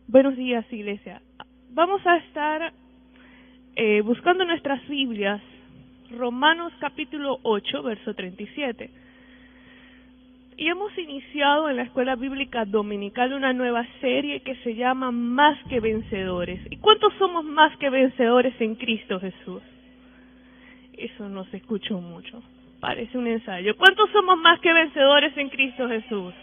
Buenos días, iglesia. Vamos a estar buscando nuestras Biblias, Romanos capítulo 8, verso 37. Y hemos iniciado en la Escuela Bíblica Dominical una nueva serie que se llama Más que Vencedores. ¿Y cuántos somos más que vencedores en Cristo Jesús? Eso no se escuchó mucho, parece un ensayo. ¿Cuántos somos más que vencedores en Cristo Jesús?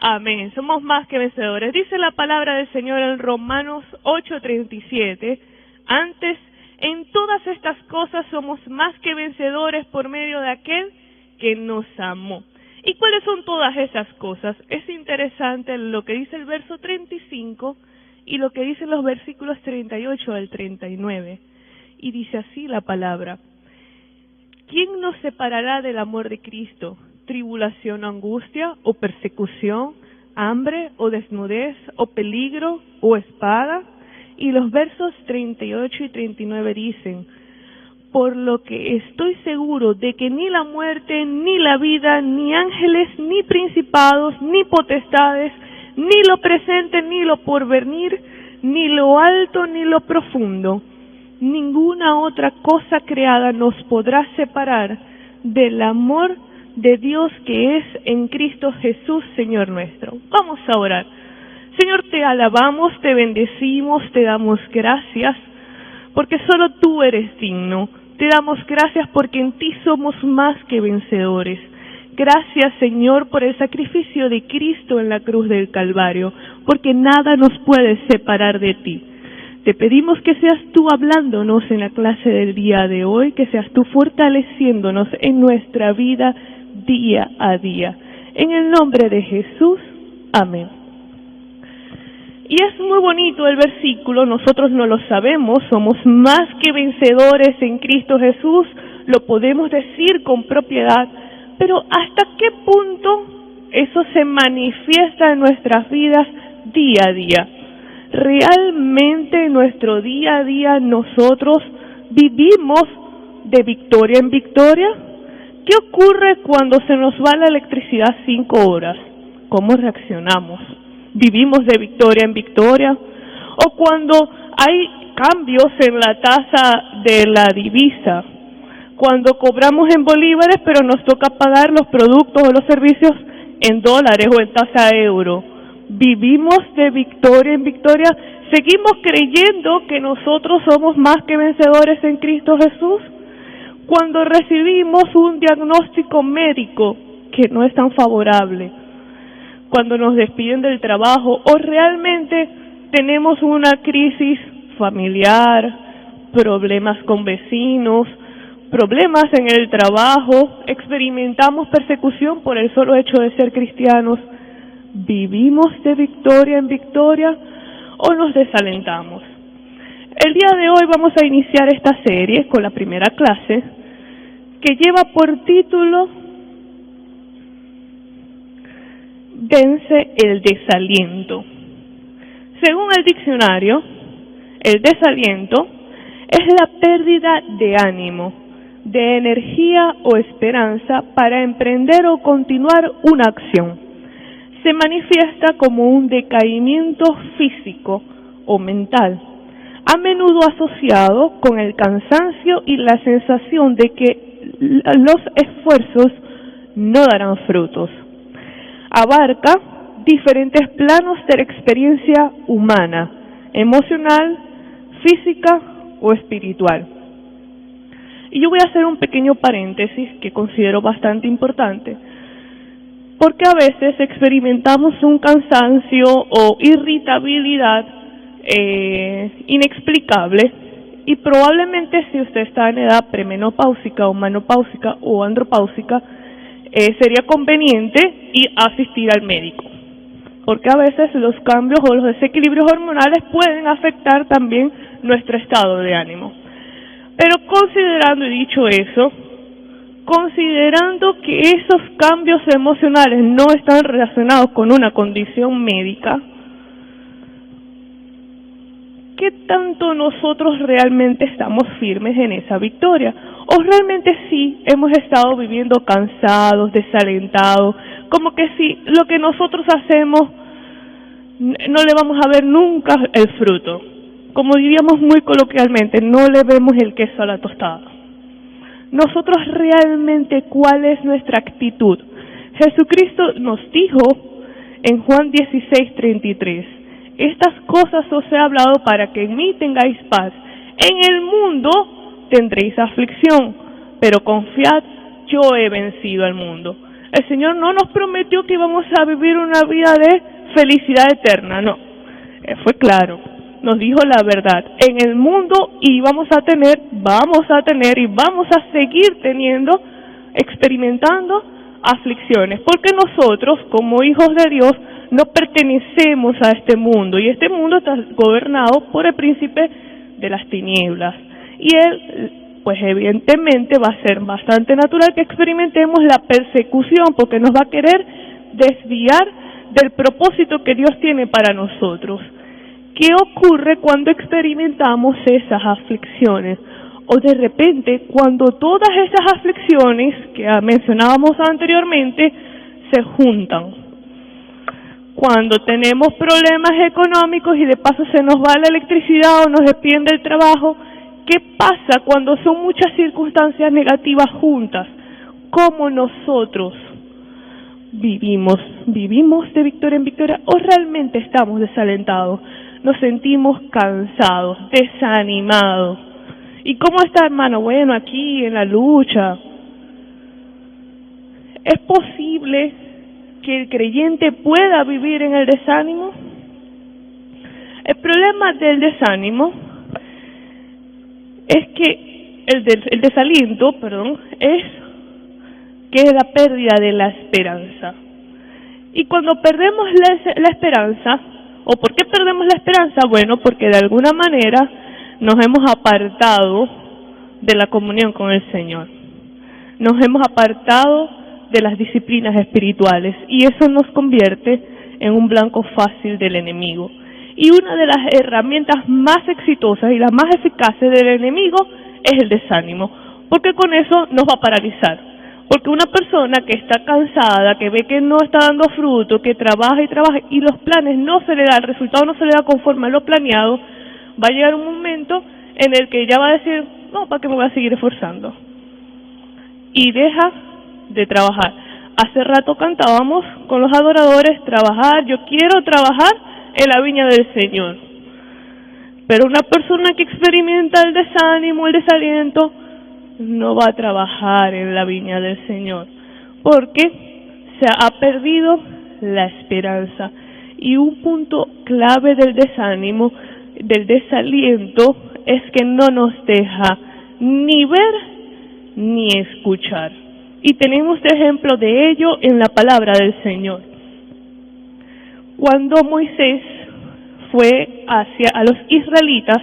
Amén, somos más que vencedores. Dice la palabra del Señor en Romanos 8:37, antes, en todas estas cosas somos más que vencedores por medio de aquel que nos amó. ¿Y cuáles son todas esas cosas? Es interesante lo que dice el verso 35 y lo que dicen los versículos 38 al 39. Y dice así la palabra: ¿quién nos separará del amor de Cristo? ¿Tribulación, angustia o persecución, hambre o desnudez o peligro o espada? Y los versos 38 y 39 dicen: por lo que estoy seguro de que ni la muerte, ni la vida, ni ángeles, ni principados, ni potestades, ni lo presente, ni lo porvenir, ni lo alto, ni lo profundo, ninguna otra cosa creada nos podrá separar del amor de Dios que es en Cristo Jesús, Señor nuestro. Vamos a orar. Señor, te alabamos, te bendecimos, te damos gracias, porque solo tú eres digno. Te damos gracias porque en ti somos más que vencedores. Gracias, Señor, por el sacrificio de Cristo en la cruz del Calvario, porque nada nos puede separar de ti. Te pedimos que seas tú hablándonos en la clase del día de hoy, que seas tú fortaleciéndonos en nuestra vida día a día. En el nombre de Jesús, amén. Y es muy bonito el versículo, nosotros no lo sabemos, somos más que vencedores en Cristo Jesús, lo podemos decir con propiedad, pero ¿hasta qué punto eso se manifiesta en nuestras vidas día a día? ¿Realmente en nuestro día a día nosotros vivimos de victoria en victoria? ¿Qué ocurre cuando se nos va la electricidad 5 horas? ¿Cómo reaccionamos? ¿Vivimos de victoria en victoria? ¿O cuando hay cambios en la tasa de la divisa? Cuando cobramos en bolívares pero nos toca pagar los productos o los servicios en dólares o en tasa euro. ¿Vivimos de victoria en victoria? ¿Seguimos creyendo que nosotros somos más que vencedores en Cristo Jesús? Cuando recibimos un diagnóstico médico que no es tan favorable, cuando nos despiden del trabajo o realmente tenemos una crisis familiar, problemas con vecinos, problemas en el trabajo, experimentamos persecución por el solo hecho de ser cristianos, ¿vivimos de victoria en victoria o nos desalentamos? El día de hoy vamos a iniciar esta serie con la primera clase que lleva por título Vence el desaliento. Según el diccionario, el desaliento es la pérdida de ánimo, de energía o esperanza para emprender o continuar una acción. Se manifiesta como un decaimiento físico o mental, a menudo asociado con el cansancio y la sensación de que los esfuerzos no darán frutos. Abarca diferentes planos de la experiencia humana, emocional, física o espiritual. Y yo voy a hacer un pequeño paréntesis que considero bastante importante, porque a veces experimentamos un cansancio o irritabilidad inexplicable, y probablemente si usted está en edad premenopáusica o menopáusica o andropáusica, sería conveniente ir a asistir al médico, porque a veces los cambios o los desequilibrios hormonales pueden afectar también nuestro estado de ánimo. Pero considerando, y dicho eso, considerando que esos cambios emocionales no están relacionados con una condición médica, ¿qué tanto nosotros realmente estamos firmes en esa victoria? ¿O realmente sí hemos estado viviendo cansados, desalentados, como que si lo que nosotros hacemos no le vamos a ver nunca el fruto. Como diríamos muy coloquialmente, no le vemos el queso a la tostada. Nosotros realmente, ¿cuál es nuestra actitud? Jesucristo nos dijo en Juan 16:33, estas cosas os he hablado para que en mí tengáis paz. En el mundo tendréis aflicción, pero confiad, yo he vencido al mundo. El Señor no nos prometió que íbamos a vivir una vida de felicidad eterna, no. Fue claro, nos dijo la verdad. En el mundo vamos a tener y vamos a seguir teniendo, experimentando aflicciones, porque nosotros, como hijos de Dios, no pertenecemos a este mundo, y este mundo está gobernado por el príncipe de las tinieblas, y él, pues evidentemente va a ser bastante natural que experimentemos la persecución, porque nos va a querer desviar del propósito que Dios tiene para nosotros. ¿Qué ocurre cuando experimentamos esas aflicciones? O de repente, cuando todas esas aflicciones que mencionábamos anteriormente se juntan. Cuando tenemos problemas económicos y de paso se nos va la electricidad o nos despiden del trabajo, ¿qué pasa cuando son muchas circunstancias negativas juntas? ¿Cómo nosotros vivimos de victoria en victoria o realmente estamos desalentados? Nos sentimos cansados, desanimados. ¿Y cómo está, hermano? Bueno, aquí en la lucha. ¿Es posible que el creyente pueda vivir en el desánimo? El problema del desánimo es que el desaliento, es que es la pérdida de la esperanza. Y cuando perdemos la esperanza, ¿o por qué perdemos la esperanza? Bueno, porque de alguna manera nos hemos apartado de la comunión con el Señor. Nos hemos apartado de las disciplinas espirituales y eso nos convierte en un blanco fácil del enemigo. Y una de las herramientas más exitosas y las más eficaces del enemigo es el desánimo, porque con eso nos va a paralizar. Porque una persona que está cansada, que ve que no está dando fruto, que trabaja y los planes no se le da, el resultado no se le da conforme a lo planeado, va a llegar un momento en el que ya va a decir, no, ¿para qué me voy a seguir esforzando? Y deja de trabajar. Hace rato cantábamos con los adoradores, yo quiero trabajar en la viña del Señor. Pero una persona que experimenta el desánimo, el desaliento, no va a trabajar en la viña del Señor, porque se ha perdido la esperanza. Y un punto clave del desánimo, del desaliento, es que no nos deja ni ver ni escuchar. Y tenemos ejemplo de ello en la palabra del Señor. Cuando Moisés fue a los israelitas,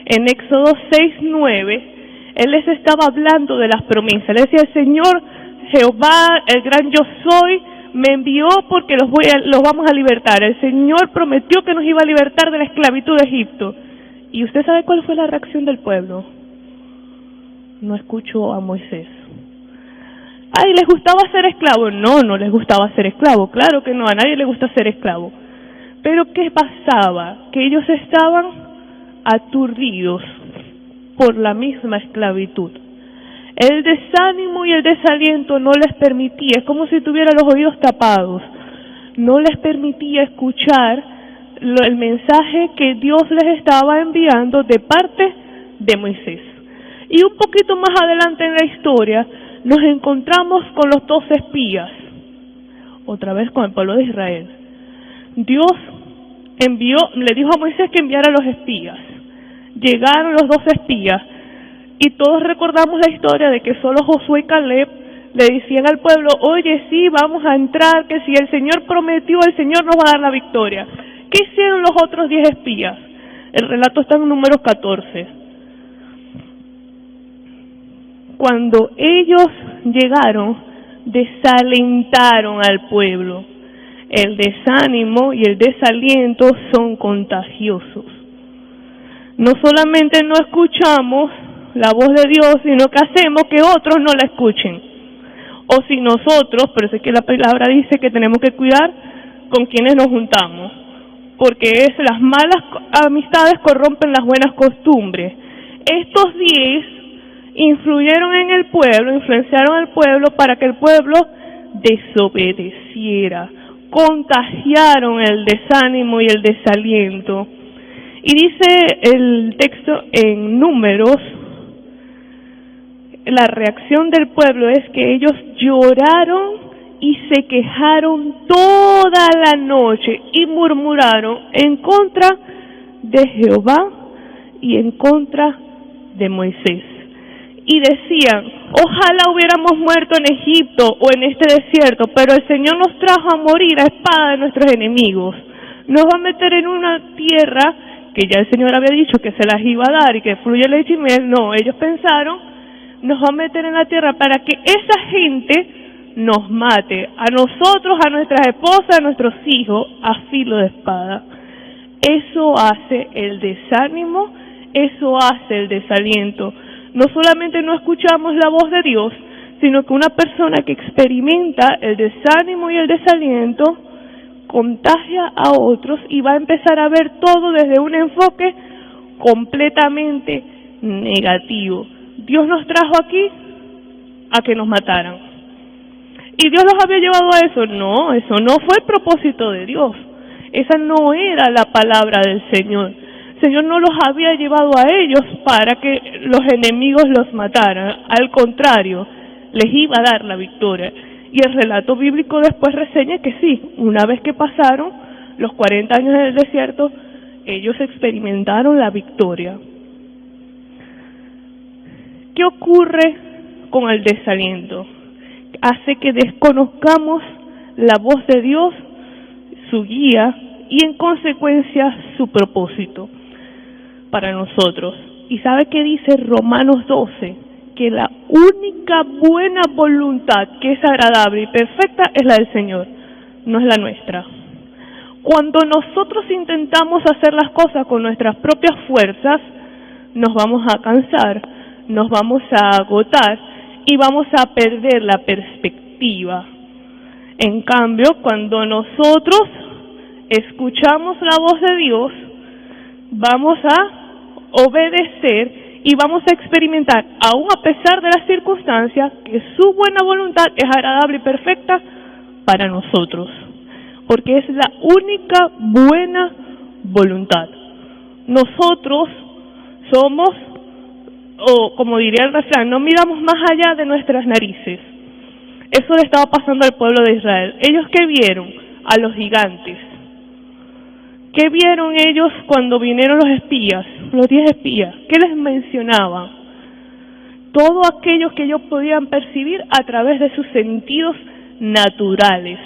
en Éxodo 6:9, él les estaba hablando de las promesas. Le decía, el Señor Jehová, el gran yo soy, me envió porque los vamos a libertar. El Señor prometió que nos iba a libertar de la esclavitud de Egipto. ¿Y usted sabe cuál fue la reacción del pueblo? No escuchó a Moisés. Ay, ¿les gustaba ser esclavo? No, no les gustaba ser esclavo. Claro que no, a nadie le gusta ser esclavo. Pero ¿qué pasaba? Que ellos estaban aturdidos por la misma esclavitud. El desánimo y el desaliento no les permitía, es como si tuvieran los oídos tapados, no les permitía escuchar el mensaje que Dios les estaba enviando de parte de Moisés. Y un poquito más adelante en la historia nos encontramos con los 12 espías, otra vez con el pueblo de Israel. Dios le dijo a Moisés que enviara a los espías. Llegaron los 12 espías y todos recordamos la historia de que solo Josué y Caleb le decían al pueblo, oye, sí, vamos a entrar, que si el Señor prometió, el Señor nos va a dar la victoria. ¿Qué hicieron los otros 10 espías? El relato está en Números 14. Cuando ellos llegaron, desalentaron al pueblo. El desánimo y el desaliento son contagiosos. No solamente no escuchamos la voz de Dios, sino que hacemos que otros no la escuchen. O si nosotros, pero es que la palabra dice que tenemos que cuidar con quienes nos juntamos. porque las malas amistades corrompen las buenas costumbres. Estos 10 influyeron en el pueblo, influenciaron al pueblo para que el pueblo desobedeciera, contagiaron el desánimo y el desaliento. Y dice el texto en Números, la reacción del pueblo es que ellos lloraron y se quejaron toda la noche y murmuraron en contra de Jehová y en contra de Moisés. Y decían, ojalá hubiéramos muerto en Egipto o en este desierto, pero el Señor nos trajo a morir a espada de nuestros enemigos. Nos va a meter en una tierra que ya el Señor había dicho que se las iba a dar y que fluye leche y miel. No, ellos pensaron, nos va a meter en la tierra para que esa gente nos mate, a nosotros, a nuestras esposas, a nuestros hijos, a filo de espada. Eso hace el desánimo, eso hace el desaliento. No solamente no escuchamos la voz de Dios, sino que una persona que experimenta el desánimo y el desaliento contagia a otros y va a empezar a ver todo desde un enfoque completamente negativo. Dios nos trajo aquí a que nos mataran. ¿Y Dios los había llevado a eso? No, eso no fue el propósito de Dios. Esa no era la palabra del Señor. El Señor no los había llevado a ellos para que los enemigos los mataran. Al contrario, les iba a dar la victoria. Y el relato bíblico después reseña que sí, una vez que pasaron los 40 años en el desierto, ellos experimentaron la victoria. ¿Qué ocurre con el desaliento? Hace que desconozcamos la voz de Dios, su guía y en consecuencia su propósito para nosotros. ¿Y sabe qué dice Romanos 12? Que la única buena voluntad que es agradable y perfecta es la del Señor, no es la nuestra. Cuando nosotros intentamos hacer las cosas con nuestras propias fuerzas, nos vamos a cansar, nos vamos a agotar y vamos a perder la perspectiva. En cambio, cuando nosotros escuchamos la voz de Dios, vamos a obedecer y vamos a experimentar, aún a pesar de las circunstancias, que su buena voluntad es agradable y perfecta para nosotros, porque es la única buena voluntad. Nosotros somos, o como diría el refrán, no miramos más allá de nuestras narices. Eso le estaba pasando al pueblo de Israel. ¿Ellos qué vieron? A los gigantes. ¿Qué vieron ellos cuando vinieron los espías, los 10 espías? ¿Qué les mencionaban? Todo aquello que ellos podían percibir a través de sus sentidos naturales.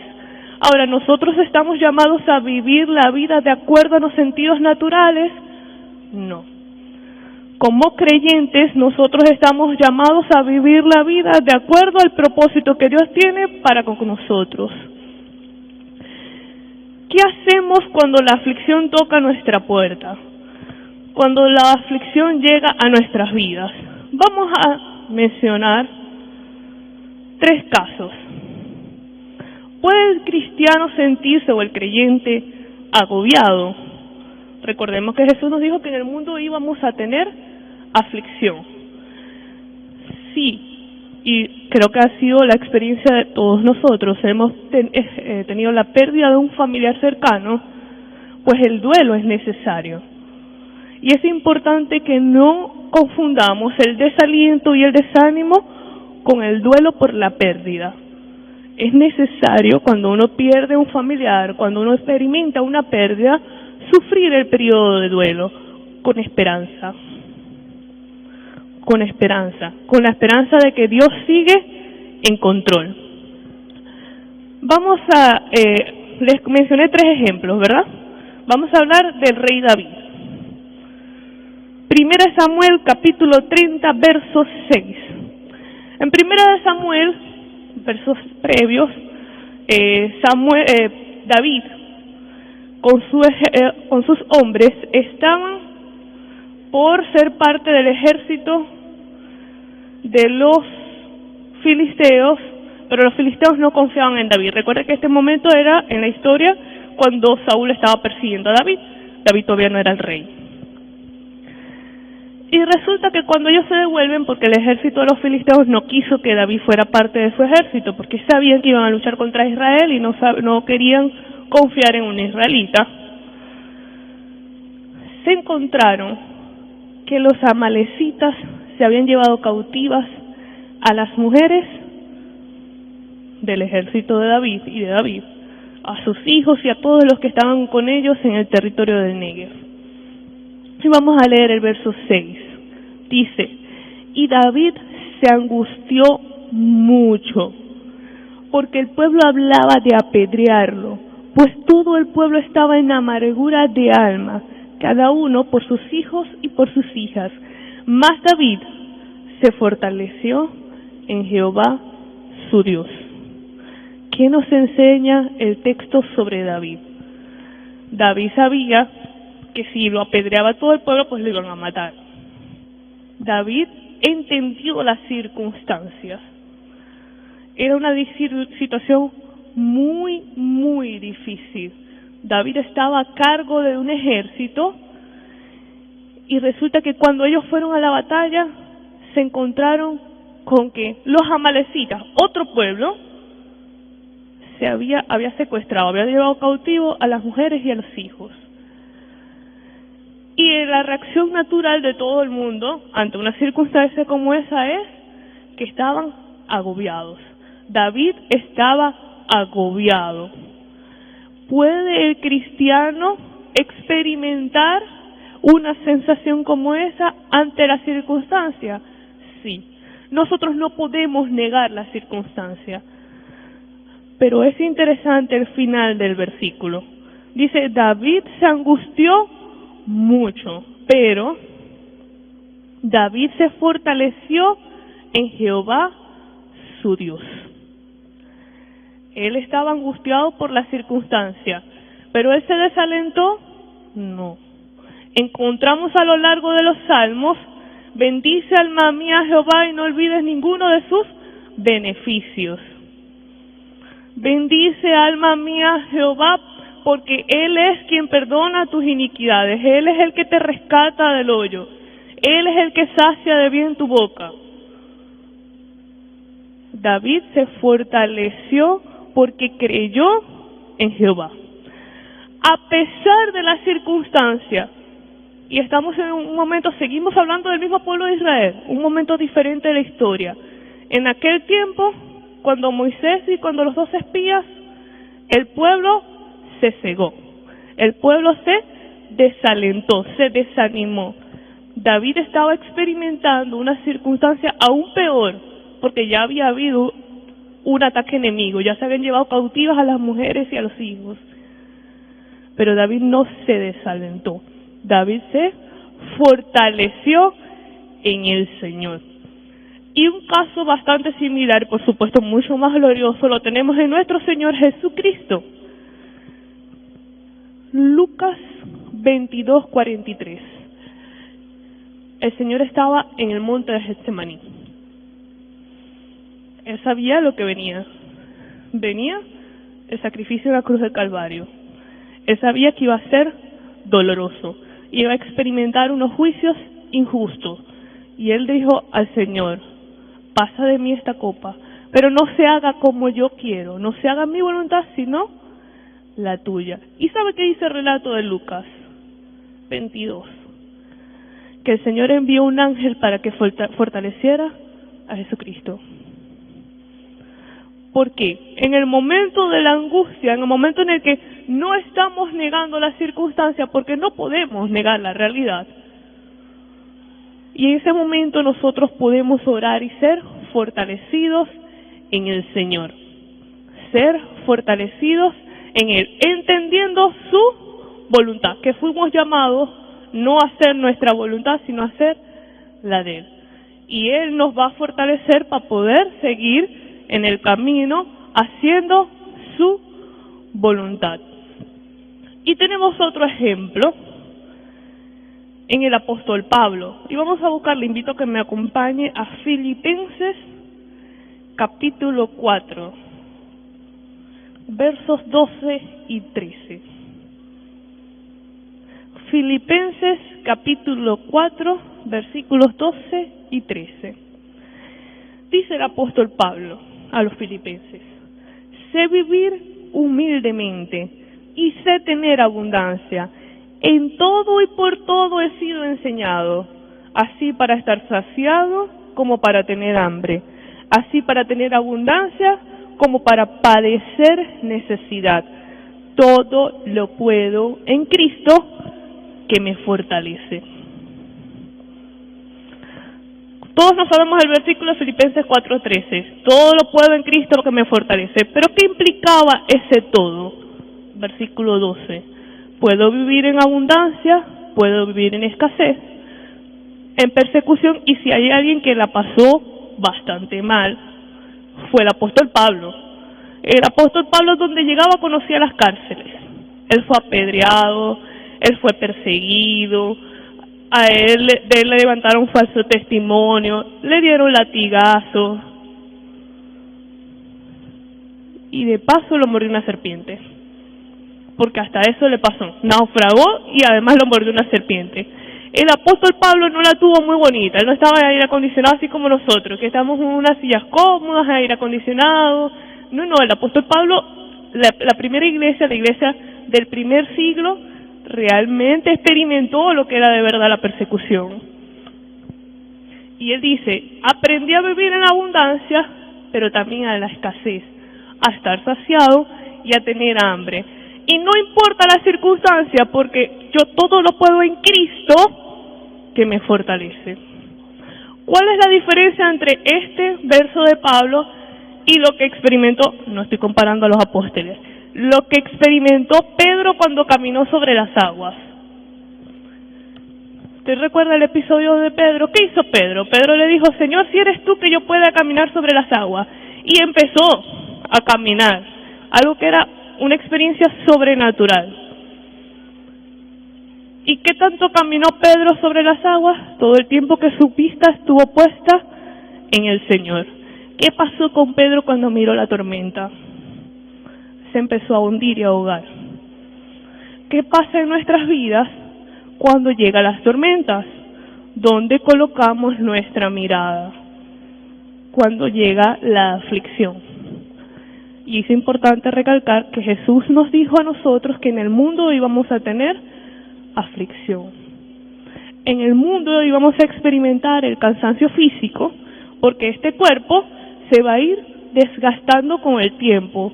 Ahora, ¿nosotros estamos llamados a vivir la vida de acuerdo a los sentidos naturales? No. Como creyentes, nosotros estamos llamados a vivir la vida de acuerdo al propósito que Dios tiene para con nosotros. ¿Qué hacemos cuando la aflicción toca nuestra puerta? Cuando la aflicción llega a nuestras vidas. Vamos a mencionar 3 casos. ¿Puede el cristiano sentirse o el creyente agobiado? Recordemos que Jesús nos dijo que en el mundo íbamos a tener aflicción. Sí, y creo que ha sido la experiencia de todos nosotros. Hemos tenido la pérdida de un familiar cercano, pues el duelo es necesario. Y es importante que no confundamos el desaliento y el desánimo con el duelo por la pérdida. Es necesario, cuando uno pierde un familiar, cuando uno experimenta una pérdida, sufrir el periodo de duelo con esperanza. Con la esperanza de que Dios sigue en control. Vamos a, les mencioné 3 ejemplos, ¿verdad? Vamos a hablar del rey David. 1 Samuel capítulo 30, verso 6. En 1 Samuel, versos previos, David con sus hombres estaban por ser parte del ejército de los filisteos, pero los filisteos no confiaban en David. Recuerda que este momento era en la historia cuando Saúl estaba persiguiendo a David. David todavía no era el rey. Y resulta que cuando ellos se devuelven, porque el ejército de los filisteos no quiso que David fuera parte de su ejército, porque sabían que iban a luchar contra Israel y no querían confiar en un israelita, se encontraron que los amalecitas se habían llevado cautivas a las mujeres del ejército de David y de David, a sus hijos y a todos los que estaban con ellos en el territorio del Negev. Y vamos a leer el verso 6. Dice: y David se angustió mucho, porque el pueblo hablaba de apedrearlo, pues todo el pueblo estaba en amargura de alma, cada uno por sus hijos y por sus hijas. Mas David se fortaleció en Jehová su Dios. ¿Qué nos enseña el texto sobre David? David sabía que si lo apedreaba todo el pueblo, pues lo iban a matar. David entendió las circunstancias. Era una situación muy, muy difícil. David estaba a cargo de un ejército y resulta que cuando ellos fueron a la batalla se encontraron con que los amalecitas, otro pueblo, había secuestrado, había llevado cautivo a las mujeres y a los hijos. Y la reacción natural de todo el mundo ante una circunstancia como esa es que estaban agobiados. David estaba agobiado. ¿Puede el cristiano experimentar una sensación como esa ante la circunstancia? Sí. Nosotros no podemos negar la circunstancia. Pero es interesante el final del versículo. Dice: David se angustió mucho, pero David se fortaleció en Jehová su Dios. Él estaba angustiado por la circunstancia, pero él se desalentó. No. Encontramos a lo largo de los salmos: bendice alma mía a Jehová y no olvides ninguno de sus beneficios. Bendice alma mía Jehová, porque Él es quien perdona tus iniquidades. Él es el que te rescata del hoyo. Él es el que sacia de bien tu boca. David se fortaleció porque creyó en Jehová. A pesar de las circunstancias, y estamos en un momento, seguimos hablando del mismo pueblo de Israel, un momento diferente de la historia. En aquel tiempo, cuando Moisés y cuando los 12 espías, el pueblo se cegó, el pueblo se desalentó, se desanimó. David estaba experimentando una circunstancia aún peor, porque ya había habido un ataque enemigo, ya se habían llevado cautivas a las mujeres y a los hijos. Pero David no se desalentó, David se fortaleció en el Señor. Y un caso bastante similar, por supuesto mucho más glorioso, lo tenemos en nuestro Señor Jesucristo. Lucas 22:43. El Señor estaba en el monte de Getsemaní. Él sabía lo que venía. Venía el sacrificio de la cruz del Calvario. Él sabía que iba a ser doloroso. Iba a experimentar unos juicios injustos. Y él dijo al Señor: pasa de mí esta copa, pero no se haga como yo quiero, no se haga mi voluntad, sino la tuya. ¿Y sabe qué dice el relato de Lucas 22? Que el Señor envió un ángel para que fortaleciera a Jesucristo. Porque en el momento de la angustia, en el momento en el que no estamos negando la circunstancia, porque no podemos negar la realidad, y en ese momento nosotros podemos orar y ser fortalecidos en el Señor. Ser fortalecidos en Él, entendiendo su voluntad, que fuimos llamados no a hacer nuestra voluntad, sino a hacer la de Él. Y Él nos va a fortalecer para poder seguir en el camino haciendo su voluntad. Y tenemos otro ejemplo en el apóstol Pablo. Y vamos a buscar, le invito a que me acompañe a Filipenses capítulo 4. versos 12 y 13. Filipenses capítulo 4, versículos 12 y 13. Dice el apóstol Pablo a los filipenses: sé vivir humildemente y sé tener abundancia. En todo y por todo he sido enseñado, así para estar saciado como para tener hambre, así para tener abundancia como para padecer necesidad. Todo lo puedo en Cristo que me fortalece. Todos nos sabemos el versículo de Filipenses 4:13. Todo lo puedo en Cristo que me fortalece. Pero ¿qué implicaba ese todo? Versículo 12. Puedo vivir en abundancia, puedo vivir en escasez, en persecución, y si hay alguien que la pasó bastante mal, fue el apóstol Pablo. El apóstol Pablo, donde llegaba, conocía las cárceles. Él fue apedreado, él fue perseguido, de él le levantaron falso testimonio, le dieron latigazos, y de paso lo mordió una serpiente, porque hasta eso le pasó, naufragó y además lo mordió una serpiente. El apóstol Pablo no la tuvo muy bonita, él no estaba en aire acondicionado así como nosotros, que estamos en unas sillas cómodas, aire acondicionado. No, el apóstol Pablo, la primera iglesia, la iglesia del primer siglo, realmente experimentó lo que era de verdad la persecución. Y él dice: aprendí a vivir en abundancia, pero también a la escasez, a estar saciado y a tener hambre. Y no importa la circunstancia, porque yo todo lo puedo en Cristo que me fortalece. ¿Cuál es la diferencia entre este verso de Pablo y lo que experimentó? No estoy comparando a los apóstoles. Lo que experimentó Pedro cuando caminó sobre las aguas. ¿Usted recuerda el episodio de Pedro? ¿Qué hizo Pedro? Pedro le dijo: Señor, si eres tú, que yo pueda caminar sobre las aguas. Y empezó a caminar, algo que era una experiencia sobrenatural. ¿Y qué tanto caminó Pedro sobre las aguas? Todo el tiempo que su vista estuvo puesta en el Señor. ¿Qué pasó con Pedro cuando miró la tormenta? Se empezó a hundir y a ahogar. ¿Qué pasa en nuestras vidas cuando llegan las tormentas? ¿Dónde colocamos nuestra mirada cuando llega la aflicción? Y es importante recalcar que Jesús nos dijo a nosotros que en el mundo íbamos a tener aflicción. En el mundo íbamos a experimentar el cansancio físico, porque este cuerpo se va a ir desgastando con el tiempo.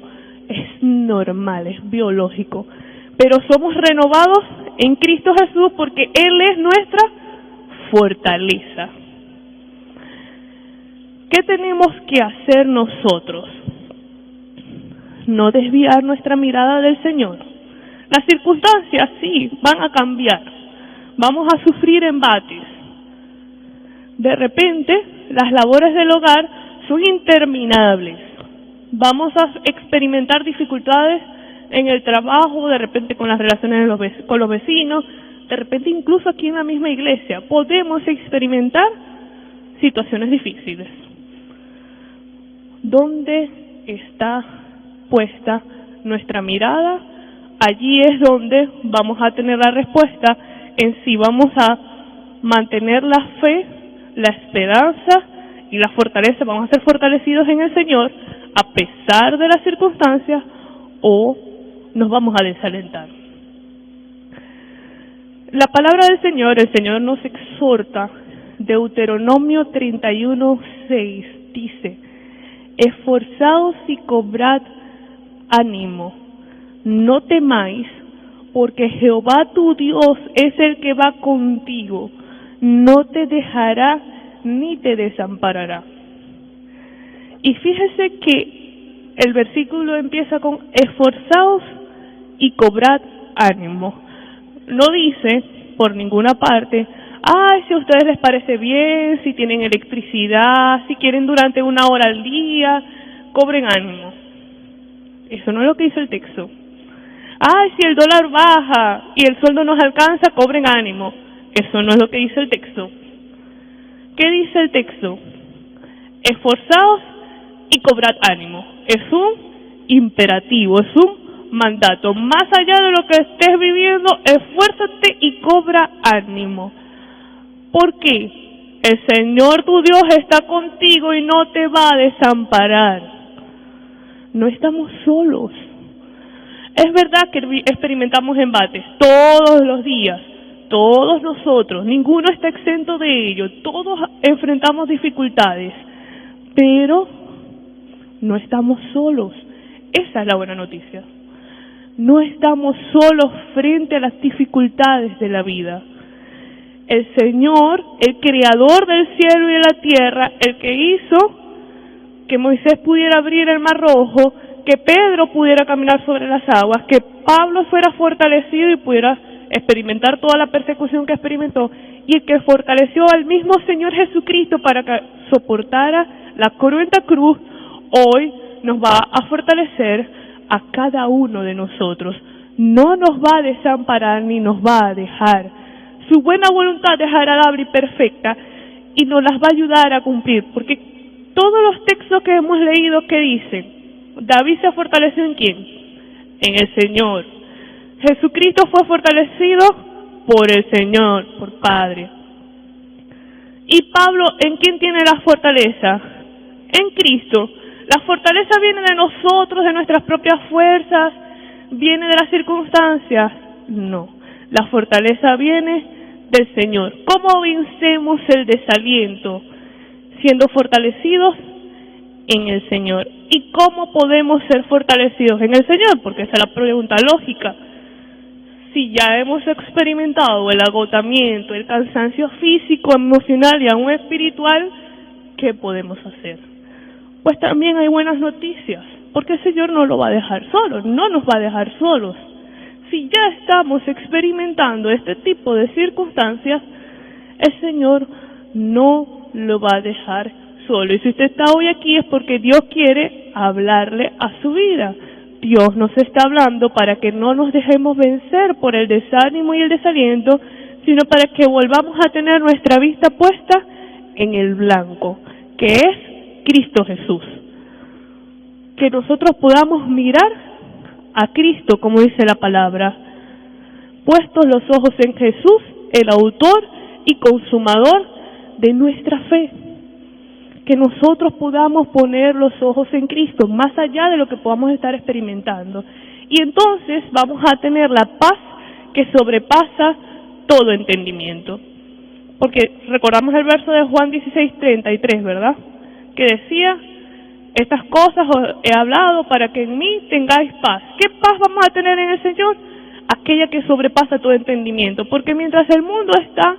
Es normal, es biológico. Pero somos renovados en Cristo Jesús porque Él es nuestra fortaleza. ¿Qué tenemos que hacer nosotros? No desviar nuestra mirada del Señor. Las circunstancias sí van a cambiar. Vamos a sufrir embates. De repente, las labores del hogar son interminables. Vamos a experimentar dificultades en el trabajo, de repente con las relaciones con los vecinos, de repente incluso aquí en la misma iglesia podemos experimentar situaciones difíciles. ¿Dónde está puesta nuestra mirada? Allí es donde vamos a tener la respuesta en si vamos a mantener la fe, la esperanza y la fortaleza. Vamos a ser fortalecidos en el Señor a pesar de las circunstancias, o nos vamos a desalentar. La palabra del Señor, el Señor nos exhorta. Deuteronomio 31:6 dice: esforzaos y cobrad ánimo, no temáis, porque Jehová tu Dios es el que va contigo, no te dejará ni te desamparará. Y fíjese que el versículo empieza con esforzaos y cobrad ánimo. No dice por ninguna parte: ay, si a ustedes les parece bien, si tienen electricidad, si quieren durante 1 hora al día, cobren ánimo. Eso no es lo que dice el texto. Ay, si el dólar baja y el sueldo nos alcanza, cobren ánimo. Eso no es lo que dice el texto. ¿Qué dice el texto? Esforzaos y cobrad ánimo. Es un imperativo, es un mandato. Más allá de lo que estés viviendo, esfuérzate y cobra ánimo. ¿Por qué? El Señor tu Dios está contigo y no te va a desamparar. No estamos solos. Es verdad que experimentamos embates todos los días, todos nosotros, ninguno está exento de ello, todos enfrentamos dificultades, pero no estamos solos. Esa es la buena noticia. No estamos solos frente a las dificultades de la vida. El Señor, el creador del cielo y de la tierra, el que hizo que Moisés pudiera abrir el mar rojo, que Pedro pudiera caminar sobre las aguas, que Pablo fuera fortalecido y pudiera experimentar toda la persecución que experimentó, y el que fortaleció al mismo Señor Jesucristo para que soportara la cruenta cruz, hoy nos va a fortalecer a cada uno de nosotros. No nos va a desamparar ni nos va a dejar. Su buena voluntad es agradable y perfecta y nos las va a ayudar a cumplir, porque todos los textos que hemos leído que dicen, David se fortaleció ¿en quién? En el Señor. Jesucristo fue fortalecido por el Señor, por Padre. Y Pablo, ¿en quién tiene la fortaleza? En Cristo. La fortaleza viene de nosotros, de nuestras propias fuerzas, viene de las circunstancias. No, la fortaleza viene del Señor. ¿Cómo vencemos el desaliento? Siendo fortalecidos en el Señor. ¿Y cómo podemos ser fortalecidos en el Señor? Porque esa es la pregunta lógica. Si ya hemos experimentado el agotamiento, el cansancio físico, emocional y aún espiritual, ¿qué podemos hacer? Pues también hay buenas noticias, porque el Señor no lo va a dejar solo, no nos va a dejar solos. Si ya estamos experimentando este tipo de circunstancias, el Señor no lo va a dejar solo. Y si usted está hoy aquí es porque Dios quiere hablarle a su vida. Dios nos está hablando para que no nos dejemos vencer por el desánimo y el desaliento, sino para que volvamos a tener nuestra vista puesta en el blanco, que es Cristo Jesús. Que nosotros podamos mirar a Cristo, como dice la palabra, puestos los ojos en Jesús, el autor y consumador de nuestra fe. Que nosotros podamos poner los ojos en Cristo, más allá de lo que podamos estar experimentando. Y entonces vamos a tener la paz que sobrepasa todo entendimiento. Porque recordamos el verso de Juan 16:33, ¿verdad? Que decía, estas cosas os he hablado para que en mí tengáis paz. ¿Qué paz vamos a tener en el Señor? Aquella que sobrepasa todo entendimiento. Porque mientras el mundo está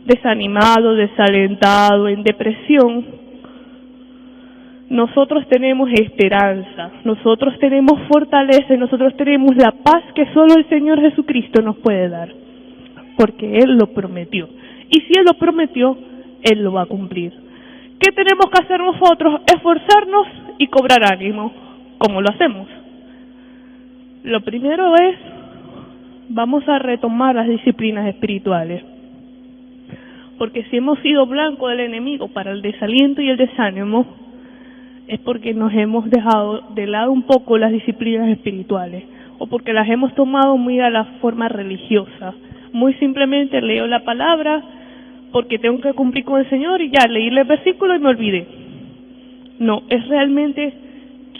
desanimado, desalentado, en depresión, nosotros tenemos esperanza, nosotros tenemos fortaleza y nosotros tenemos la paz que solo el Señor Jesucristo nos puede dar. Porque Él lo prometió. Y si Él lo prometió, Él lo va a cumplir. ¿Qué tenemos que hacer nosotros? Esforzarnos y cobrar ánimo. ¿Cómo lo hacemos? Lo primero es, vamos a retomar las disciplinas espirituales. Porque si hemos sido blanco del enemigo para el desaliento y el desánimo, es porque nos hemos dejado de lado un poco las disciplinas espirituales, o porque las hemos tomado muy a la forma religiosa. Muy simplemente leo la palabra porque tengo que cumplir con el Señor y ya, leí el versículo y me olvidé. No, es realmente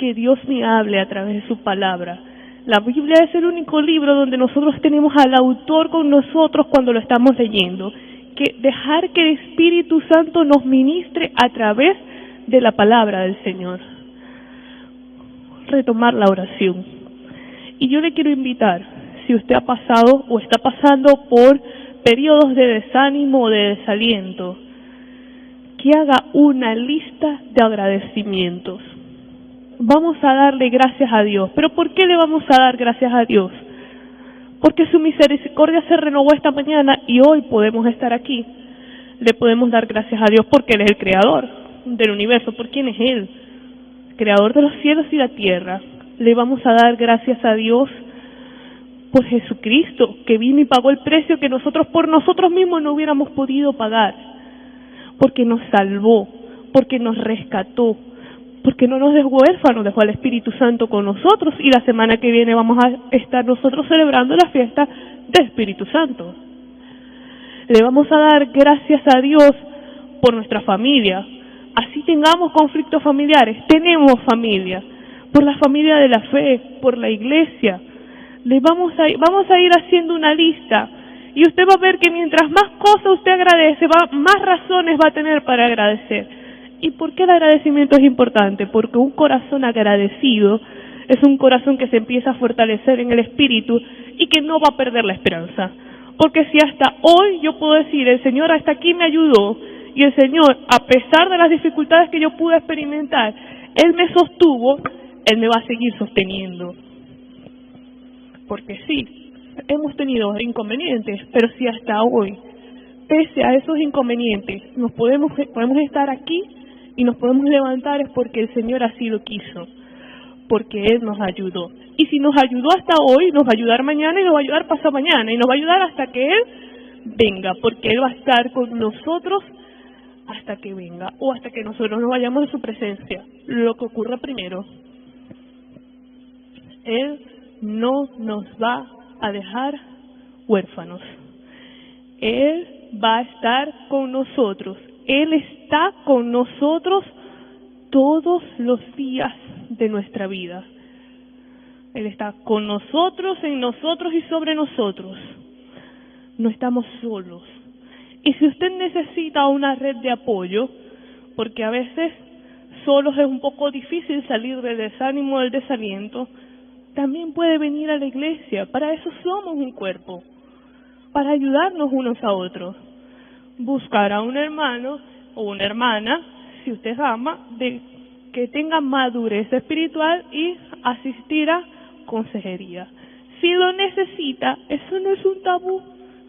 que Dios me hable a través de su palabra. La Biblia es el único libro donde nosotros tenemos al autor con nosotros cuando lo estamos leyendo. Que dejar que el Espíritu Santo nos ministre a través de la palabra del Señor. Retomar la oración. Y yo le quiero invitar, si usted ha pasado o está pasando por periodos de desánimo o de desaliento, que haga una lista de agradecimientos. Vamos a darle gracias a Dios. ¿Pero por qué le vamos a dar gracias a Dios? Porque su misericordia se renovó esta mañana y hoy podemos estar aquí. Le podemos dar gracias a Dios porque Él es el creador del universo. ¿Por quién es Él? Creador de los cielos y la tierra. Le vamos a dar gracias a Dios por Jesucristo, que vino y pagó el precio que nosotros por nosotros mismos no hubiéramos podido pagar. Porque nos salvó, porque nos rescató, porque no nos dejó huérfanos, dejó al Espíritu Santo con nosotros, y la semana que viene vamos a estar nosotros celebrando la fiesta del Espíritu Santo. Le vamos a dar gracias a Dios por nuestra familia. Así tengamos conflictos familiares, tenemos familia, por la familia de la fe, por la iglesia. Vamos a ir haciendo una lista, y usted va a ver que mientras más cosas usted agradece, más razones va a tener para agradecer. ¿Y por qué el agradecimiento es importante? Porque un corazón agradecido es un corazón que se empieza a fortalecer en el espíritu y que no va a perder la esperanza. Porque si hasta hoy yo puedo decir, el Señor hasta aquí me ayudó, y el Señor, a pesar de las dificultades que yo pude experimentar, Él me sostuvo, Él me va a seguir sosteniendo. Porque sí, hemos tenido inconvenientes, pero si hasta hoy, pese a esos inconvenientes, podemos estar aquí y nos podemos levantar, es porque el Señor así lo quiso, porque Él nos ayudó. Y si nos ayudó hasta hoy, nos va a ayudar mañana, y nos va a ayudar pasado mañana, y nos va a ayudar hasta que Él venga, porque Él va a estar con nosotros hasta que venga, o hasta que nosotros nos vayamos de su presencia, lo que ocurra primero. Él no nos va a dejar huérfanos. Él va a estar con nosotros. Él está con nosotros todos los días de nuestra vida. Él está con nosotros, en nosotros y sobre nosotros. No estamos solos. Y si usted necesita una red de apoyo, porque a veces solos es un poco difícil salir del desánimo, del desaliento, también puede venir a la iglesia. Para eso somos un cuerpo, para ayudarnos unos a otros. Buscar a un hermano o una hermana, si usted ama, que tenga madurez espiritual y asistir a consejería. Si lo necesita, eso no es un tabú.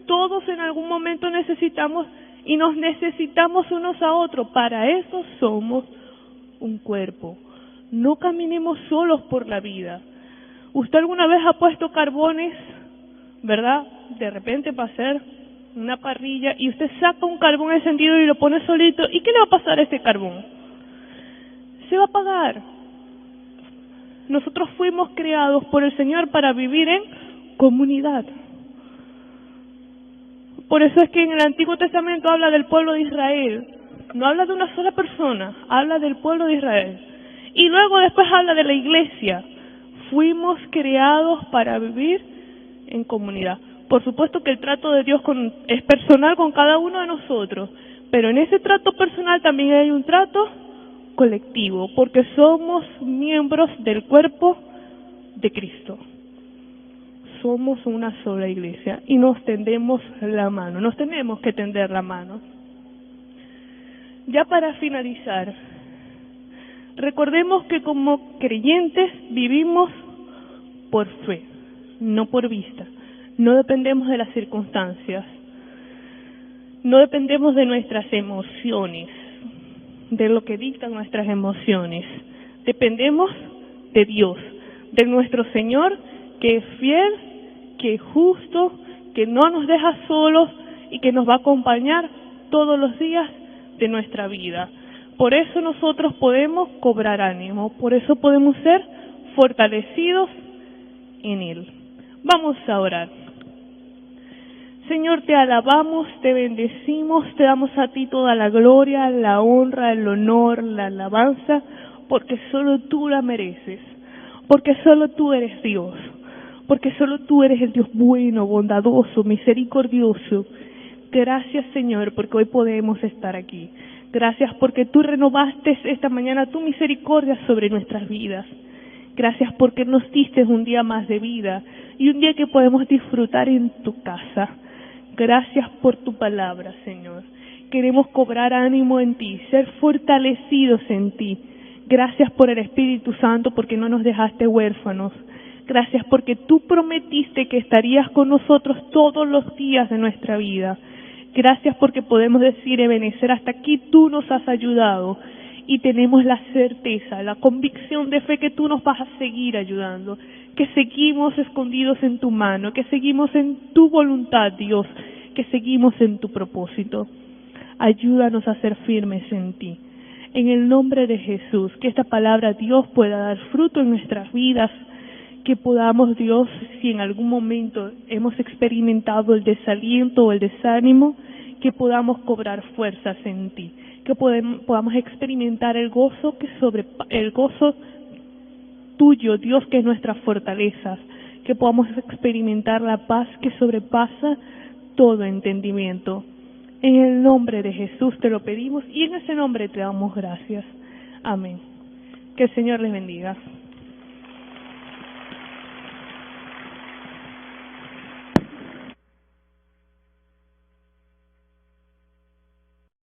Todos en algún momento necesitamos, y nos necesitamos unos a otros. Para eso somos un cuerpo. No caminemos solos por la vida. ¿Usted alguna vez ha puesto carbones, verdad? De repente para hacer una parrilla, y usted saca un carbón encendido y lo pone solito, ¿y qué le va a pasar a ese carbón? Se va a apagar. Nosotros fuimos creados por el Señor para vivir en comunidad. Por eso es que en el Antiguo Testamento habla del pueblo de Israel. No habla de una sola persona, habla del pueblo de Israel. Y luego después habla de la iglesia. Fuimos creados para vivir en comunidad. Por supuesto que el trato de Dios es personal con cada uno de nosotros, pero en ese trato personal también hay un trato colectivo, porque somos miembros del cuerpo de Cristo. Somos una sola iglesia y nos tendemos la mano, nos tenemos que tender la mano. Ya para finalizar, recordemos que como creyentes vivimos por fe, no por vista. No dependemos de las circunstancias, no dependemos de nuestras emociones, de lo que dictan nuestras emociones. Dependemos de Dios, de nuestro Señor, que es fiel, que es justo, que no nos deja solos y que nos va a acompañar todos los días de nuestra vida. Por eso nosotros podemos cobrar ánimo, por eso podemos ser fortalecidos en Él. Vamos a orar. Señor, te alabamos, te bendecimos, te damos a ti toda la gloria, la honra, el honor, la alabanza, porque solo tú la mereces, porque solo tú eres Dios, porque solo tú eres el Dios bueno, bondadoso, misericordioso. Gracias, Señor, porque hoy podemos estar aquí. Gracias porque tú renovaste esta mañana tu misericordia sobre nuestras vidas. Gracias porque nos diste un día más de vida y un día que podemos disfrutar en tu casa. Gracias por tu palabra, Señor. Queremos cobrar ánimo en ti, ser fortalecidos en ti. Gracias por el Espíritu Santo, porque no nos dejaste huérfanos. Gracias porque tú prometiste que estarías con nosotros todos los días de nuestra vida. Gracias porque podemos decir, Ebenezer, hasta aquí tú nos has ayudado. Y tenemos la certeza, la convicción de fe que tú nos vas a seguir ayudando, que seguimos escondidos en tu mano, que seguimos en tu voluntad, Dios, que seguimos en tu propósito. Ayúdanos a ser firmes en ti. En el nombre de Jesús, que esta palabra, Dios, pueda dar fruto en nuestras vidas, que podamos, Dios, si en algún momento hemos experimentado el desaliento o el desánimo, que podamos cobrar fuerzas en ti, que podamos experimentar el gozo tuyo, Dios, que es nuestra fortaleza, que podamos experimentar la paz que sobrepasa todo entendimiento. En el nombre de Jesús te lo pedimos y en ese nombre te damos gracias. Amén. Que el Señor les bendiga.